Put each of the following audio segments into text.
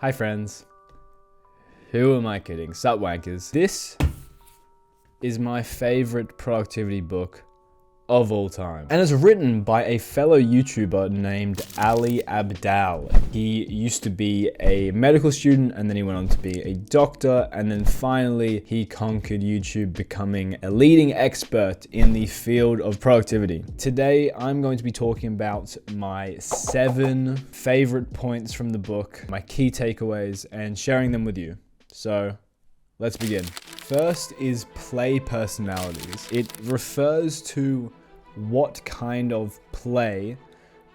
Hi friends. Who am I kidding? Sup wankers. This is my favorite productivity book of all time. And it's written by a fellow YouTuber named Ali Abdaal. He used to be a medical student and then he went on to be a doctor, and then finally he conquered YouTube, becoming a leading expert in the field of productivity. Today I'm going to be talking about my 7 favorite points from the book, my key takeaways, and sharing them with you. So let's begin. First is play personalities. It refers to what kind of play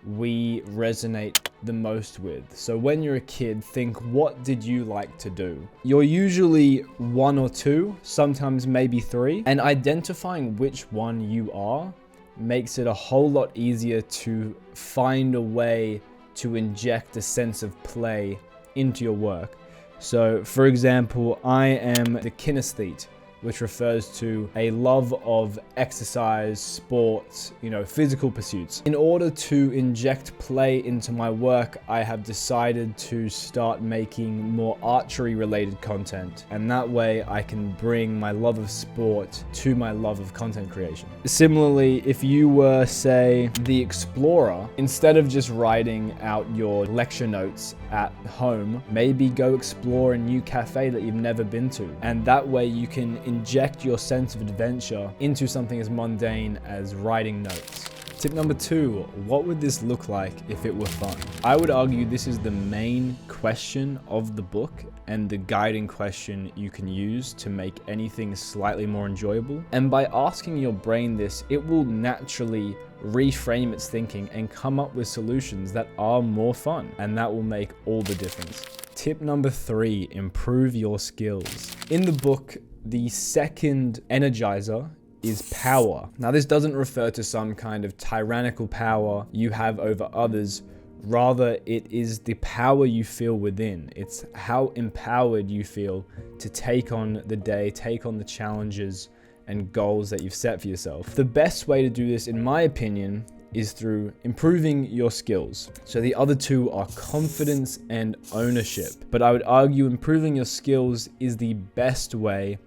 we resonate the most with. So when you're a kid, think, what did you like to do? You're usually 1 or 2, sometimes maybe 3, and identifying which one you are makes it a whole lot easier to find a way to inject a sense of play into your work. So, for example, I am the kinesthete, which refers to a love of exercise, sports, physical pursuits. In order to inject play into my work, I have decided to start making more archery related content. And that way I can bring my love of sport to my love of content creation. Similarly, if you were, say, the explorer, instead of just writing out your lecture notes at home, maybe go explore a new cafe that you've never been to. And that way you can inject your sense of adventure into something as mundane as writing notes. Tip number 2, what would this look like if it were fun? I would argue this is the main question of the book and the guiding question you can use to make anything slightly more enjoyable. And by asking your brain this, it will naturally reframe its thinking and come up with solutions that are more fun, and that will make all the difference. Tip number 3, improve your skills. In the book, the second energizer is power. Now, this doesn't refer to some kind of tyrannical power you have over others. Rather, it is the power you feel within. It's how empowered you feel to take on the day, take on the challenges and goals that you've set for yourself. The best way to do this, in my opinion, is through improving your skills. So the other 2 are confidence and ownership. But I would argue improving your skills is the best way,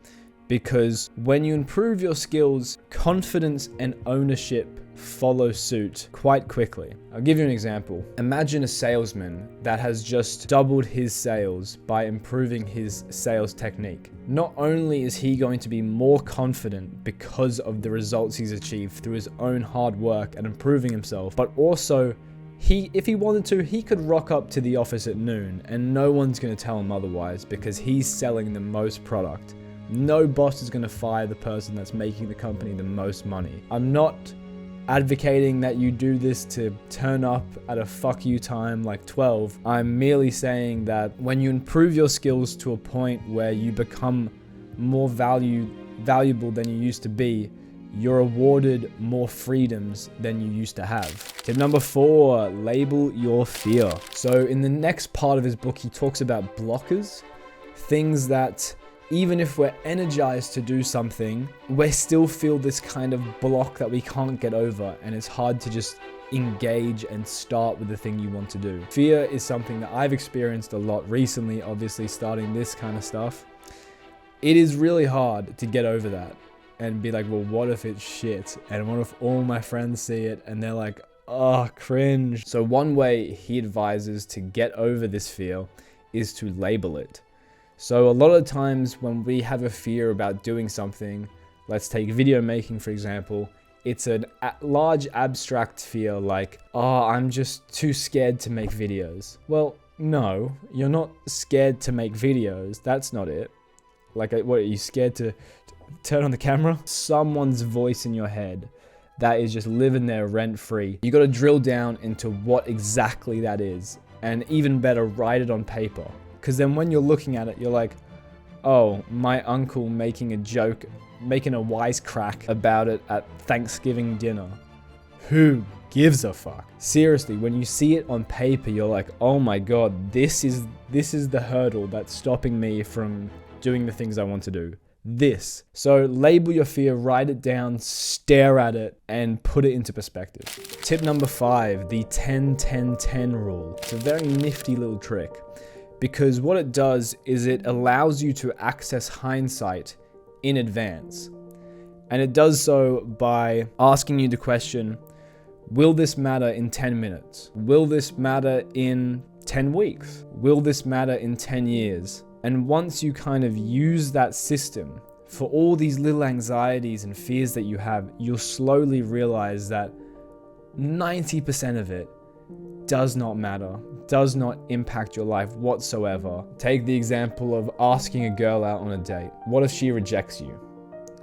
because when you improve your skills, confidence and ownership follow suit quite quickly. I'll give you an example. Imagine a salesman that has just doubled his sales by improving his sales technique. Not only is he going to be more confident because of the results he's achieved through his own hard work and improving himself, but also if he wanted to, he could rock up to the office at noon and no one's going to tell him otherwise, because he's selling the most product. No boss is going to fire the person that's making the company the most money. I'm not advocating that you do this to turn up at a fuck you time like 12. I'm merely saying that when you improve your skills to a point where you become more valuable than you used to be, you're awarded more freedoms than you used to have. Tip number 4, label your fear. So in the next part of his book, he talks about blockers, things that even if we're energized to do something, we still feel this kind of block that we can't get over, and it's hard to just engage and start with the thing you want to do. Fear is something that I've experienced a lot recently, obviously starting this kind of stuff. It is really hard to get over that and be like, well, what if it's shit? And what if all my friends see it and they're like, oh, cringe. So one way he advises to get over this fear is to label it. So a lot of times when we have a fear about doing something, let's take video making for example, it's a large abstract fear like, oh, I'm just too scared to make videos. Well, no, you're not scared to make videos. That's not it. Like, what, are you scared to turn on the camera? Someone's voice in your head that is just living there rent free. You got to drill down into what exactly that is, and even better, write it on paper. Because then when you're looking at it, you're like, oh, my uncle making a joke, making a wisecrack about it at Thanksgiving dinner. Who gives a fuck? Seriously, when you see it on paper, you're like, oh my God, this is the hurdle that's stopping me from doing the things I want to do. This. So label your fear, write it down, stare at it, and put it into perspective. Tip number 5, the 10-10-10 rule. It's a very nifty little trick. because what it does is it allows you to access hindsight in advance. And it does so by asking you the question, will this matter in 10 minutes? Will this matter in 10 weeks? Will this matter in 10 years? And once you kind of use that system for all these little anxieties and fears that you have, you'll slowly realize that 90% of it does not matter, does not impact your life whatsoever. Take the example of asking a girl out on a date. What if she rejects you?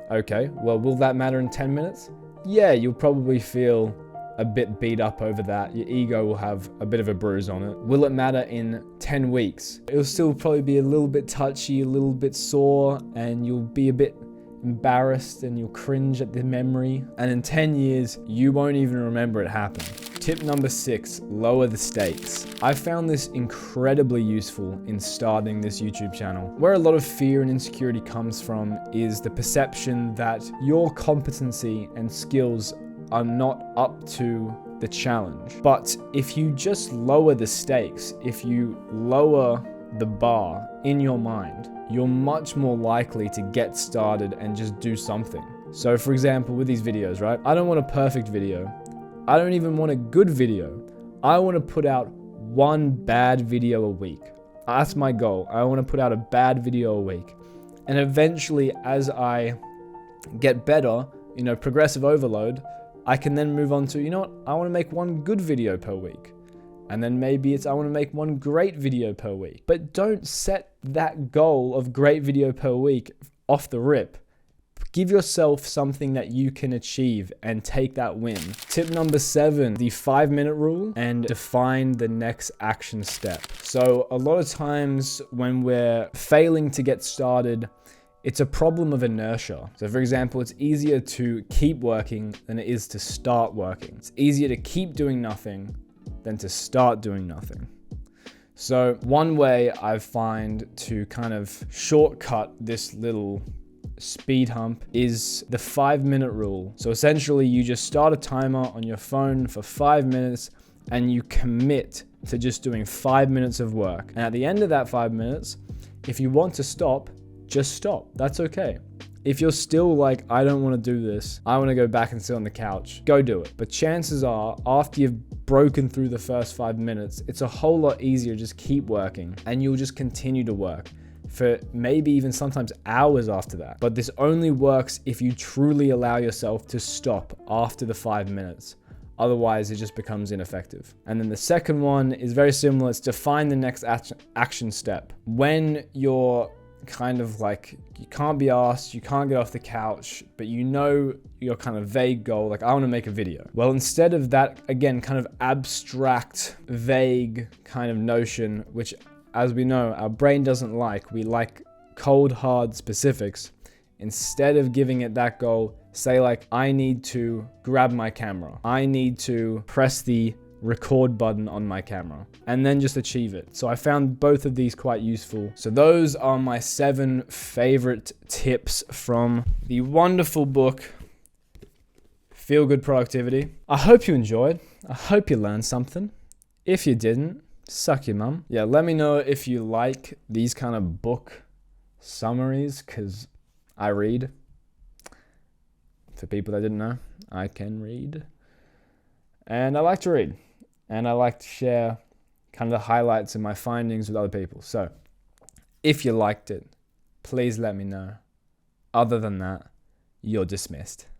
Okay, well, will that matter in 10 minutes? Yeah, you'll probably feel a bit beat up over that. Your ego will have a bit of a bruise on it. Will it matter in 10 weeks? It'll still probably be a little bit touchy, a little bit sore, and you'll be a bit embarrassed and you'll cringe at the memory. And in 10 years, you won't even remember it happened. Tip number 6, lower the stakes. I found this incredibly useful in starting this YouTube channel. Where a lot of fear and insecurity comes from is the perception that your competency and skills are not up to the challenge. But if you just lower the stakes, if you lower the bar in your mind, you're much more likely to get started and just do something. So for example, with these videos, right? I don't want a perfect video. I don't even want a good video. I want to put out one bad video a week. That's my goal. I want to put out a bad video a week. And eventually, as I get better, progressive overload, I can then move on to, I want to make one good video per week. And then maybe I want to make one great video per week. But don't set that goal of great video per week off the rip. Give yourself something that you can achieve and take that win. Tip number 7, the 5-minute rule, and define the next action step. So a lot of times when we're failing to get started, it's a problem of inertia. So for example, it's easier to keep working than it is to start working. It's easier to keep doing nothing than to start doing nothing. So one way I find to kind of shortcut this little speed hump is the 5-minute rule. So essentially you just start a timer on your phone for 5 minutes and you commit to just doing 5 minutes of work. And at the end of that 5 minutes, if you want to stop, just stop. That's okay. If you're still like, I don't want to do this, I want to go back and sit on the couch, go do it. But chances are, after you've broken through the first 5 minutes, it's a whole lot easier. Just keep working and you'll just continue to work for maybe even sometimes hours after that. But this only works if you truly allow yourself to stop after the 5 minutes. Otherwise, it just becomes ineffective. And then the second one is very similar. It's define the next action step. When you're kind of like, you can't be asked, you can't get off the couch, but your kind of vague goal, like I want to make a video. Well, instead of that, again, kind of abstract, vague kind of notion, which as we know, our brain doesn't like. We like cold, hard specifics. Instead of giving it that goal, say like, I need to grab my camera. I need to press the record button on my camera and then just achieve it. So I found both of these quite useful. So those are my 7 favorite tips from the wonderful book, Feel Good Productivity. I hope you enjoyed. I hope you learned something. If you didn't, suck your mum. Yeah, let me know if you like these kind of book summaries, because I read. For people that didn't know, I can read. And I like to read. And I like to share kind of the highlights of my findings with other people. So if you liked it, please let me know. Other than that, you're dismissed.